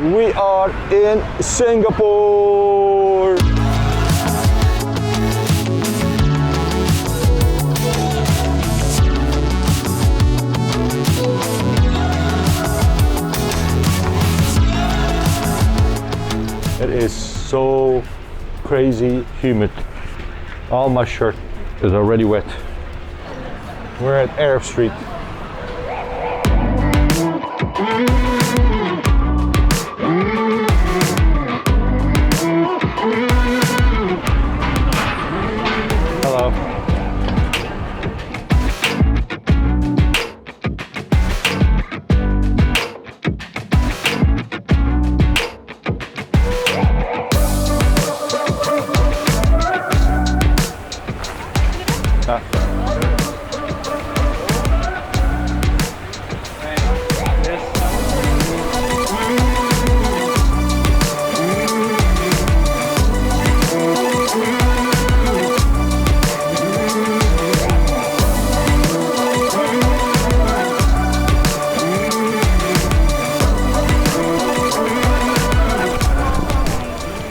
We are in Singapore. It is so crazy humid. All my shirt is already wet. We're at Arab Street. Hello.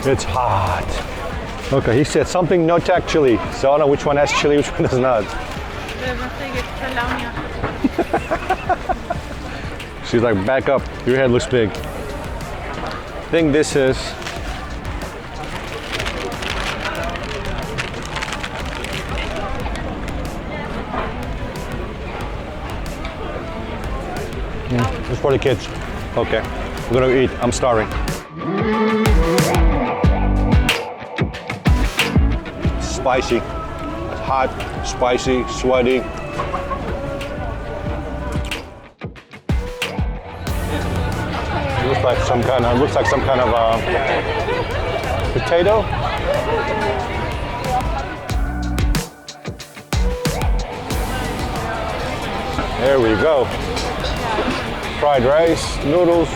It's hot. Okay, he said something no tack chili. So I don't know which one has chili, which one does not. She's like, back up. Your head looks big. I think this is it's for the kids. Okay, we're gonna eat. I'm starving. Spicy, hot, spicy, sweaty. Looks like some kind of potato. There we go. Fried rice, noodles,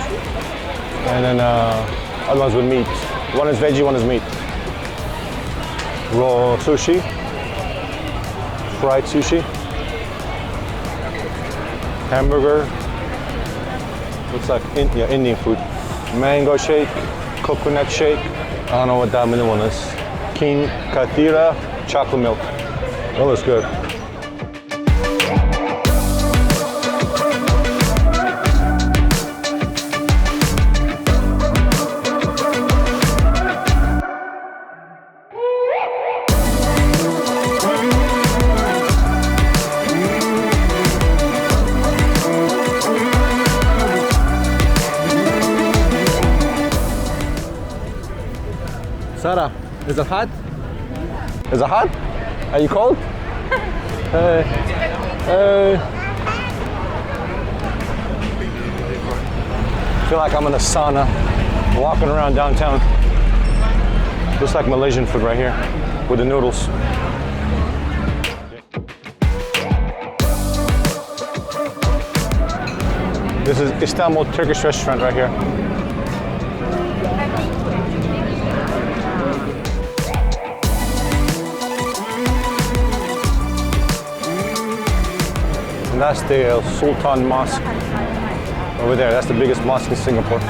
and then other ones with meat. One is veggie, one is meat. Raw sushi, fried sushi, hamburger, looks like Indian food, mango shake, coconut shake, I don't know what that middle one is, king kathira, chocolate milk. That looks good. Sarah, is it hot? Is it hot? Are you cold? Hey. Hey. I feel like I'm in a sauna, walking around downtown. Looks like Malaysian food right here, with the noodles. This is Istanbul Turkish restaurant right here. And that's the Sultan Mosque over there. That's the biggest mosque in Singapore.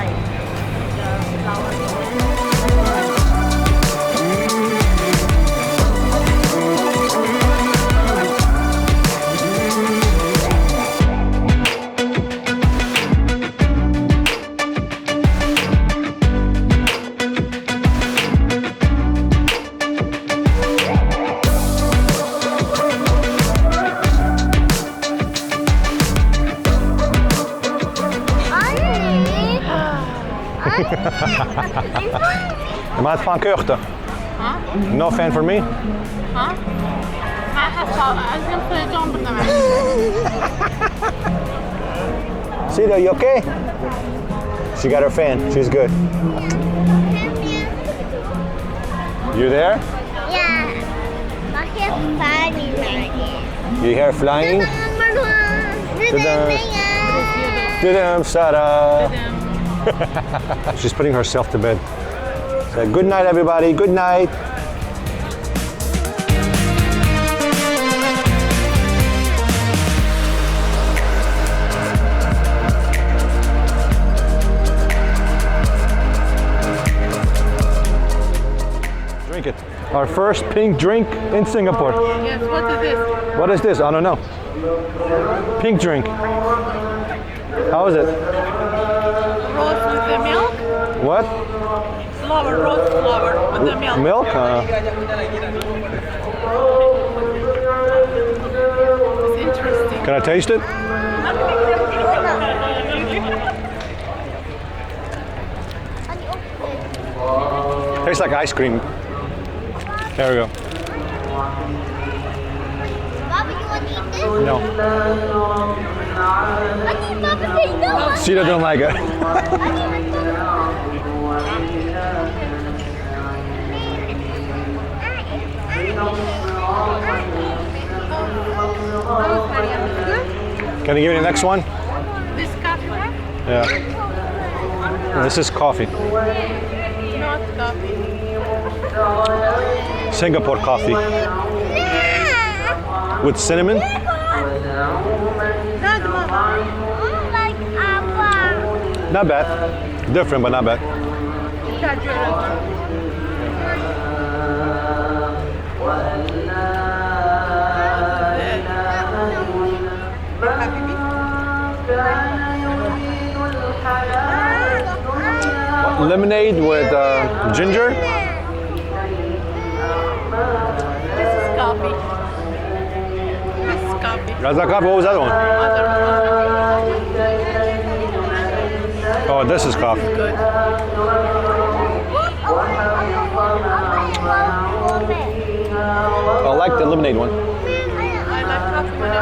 Je maakt van kuchten. Huh? No fan for me? Huh? Sita, you okay? She got her fan. She's good. You there? Yeah. My hair flying right here. You hear flying? Ta-da, Sarah. She's putting herself to bed. So, good night, everybody. Good night. Drink it. Our first pink drink in Singapore. Yes, what is this? What is this? I don't know. Pink drink. How is it? Roast with the milk? What? Flour, roast flour with the milk. Milk? It's interesting. Can I taste it? Tastes like ice cream. There we go. Baba, you want to eat this? No. I think Baba said no. Sita don't like it. Can I give you the next one? This coffee one? Yeah. This is coffee. Not coffee. Singapore coffee with cinnamon. Not mama. Like Abba. Not bad. Different, but not bad. Lemonade with ginger. This is coffee. This is coffee. That's not coffee. What was that one? Oh, this is coffee. Good. I like the lemonade one. I like coffee with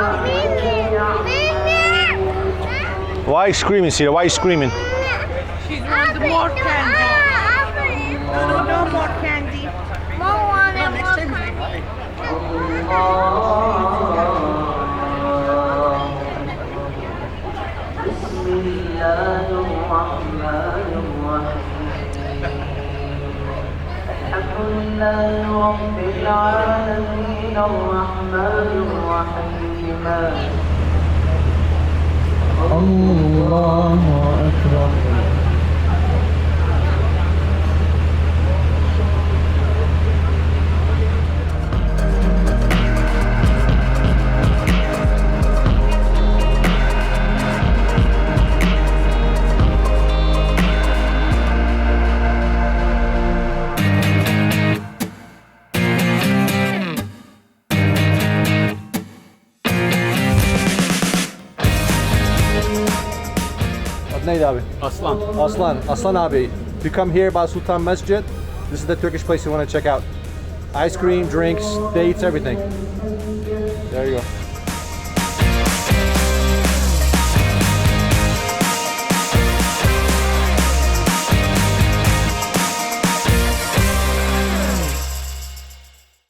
lemonade. Why are you screaming, Sita? Why are you screaming? She wants more candy. No more candy. More candy. الله أكبر. Neydi abi? Aslan. Aslan abi. If you come here by Sultan Masjid, this is the Turkish place you want to check out. Ice cream, drinks, dates, everything. There you go.